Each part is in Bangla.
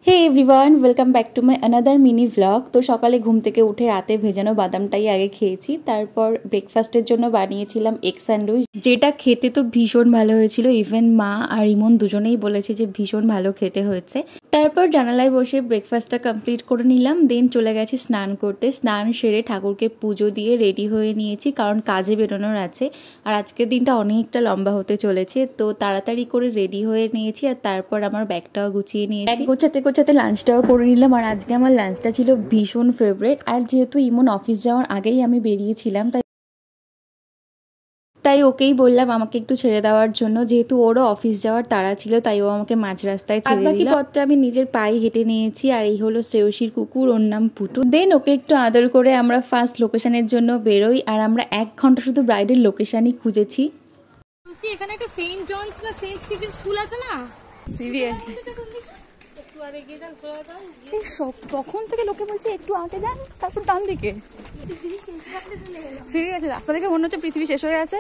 Hey everyone, welcome back to my another mini vlog. তো সকালে ঘুম থেকে উঠে রাতে ভেজানো বাদামটাই আগে খেয়েছি, তারপর ব্রেকফাস্টের জন্য বানিয়েছিলাম এগ স্যান্ডউইচ, যেটা খেতে তো ভীষণ ভালো হয়েছিল। ইভেন মা আর ইমন দুজনেই বলেছে যে ভীষণ ভালো খেতে হয়েছে। তারপর জানালায় বসে ব্রেকফাস্টটা কমপ্লিট করে নিলাম, দেন চলে গেছি স্নান করতে। স্নান সেরে ঠাকুরকে পুজো দিয়ে রেডি হয়ে নিয়েছি, কারণ কাজে বেরোনোর আছে আর আজকের দিনটা অনেকটা লম্বা হতে চলেছে। তো তাড়াতাড়ি করে রেডি হয়ে নিয়েছি আর তারপর আমার ব্যাগটাও গুছিয়ে নিয়েছি। গোছাতে লাঞ্চটাও করে নিলাম। আর আজকে আমার লাঞ্চটা ছিল ভীষণ ফেভারিট। আর যেহেতু ইমন অফিস যাওয়ার আগেই আমি বেরিয়েছিলাম, তাই ওকেই বললাম আমাকে একটু ছেড়ে দেওয়ার জন্য, যেহেতু ওরও অফিস যাওয়ার তাড়া ছিল, তাই ও আমাকে মাঝ রাস্তায় ছেড়ে দিল। বাকি পথটা আমি নিজের পায়ে হেঁটে নিয়েছি। আর এই হলো শ্রেয়সীর কুকুর, ওর নাম পুটু। দেন ওকে একটু আদর করে আমরা ফার্স্ট লোকেশনের জন্য বেরোই। আর আমরা 1 ঘন্টা শুধু ব্রাইডের লোকেশনই খুঁজেছি। এখানে একটা সেন্ট জনস না সেন্ট স্টিফেন স্কুল আছে না? সিরিয়াসলি তখন থেকে লোকে বলছে একটু আগে যান, তারপর ডান দিকে। সিরিয়াসলি রাস্তা থেকে মনে হচ্ছে পৃথিবী শেষ হয়ে গেছে।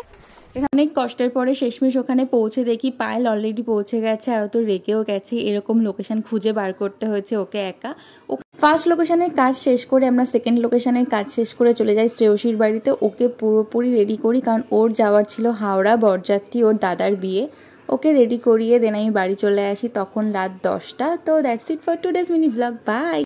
অনেক কষ্টের পরে শেষমেশ ওখানে পৌঁছে দেখি পায়েল অলরেডি পৌঁছে গেছে আর ও তো রেখেও গেছে। এরকম লোকেশন খুঁজে বার করতে হয়েছে ওকে একা। ও ফার্স্ট লোকেশনের কাজ শেষ করে আমরা সেকেন্ড লোকেশনের কাজ শেষ করে চলে যাই শ্রেয়সীর বাড়িতে। ওকে পুরোপুরি রেডি করি, কারণ ওর যাওয়ার ছিল হাওড়া বরযাত্রী, ওর দাদার বিয়ে। ওকে রেডি করিয়ে দেন আমি বাড়ি চলে আসি। তখন রাত 10টা। তো that's it for today's mini vlog. By.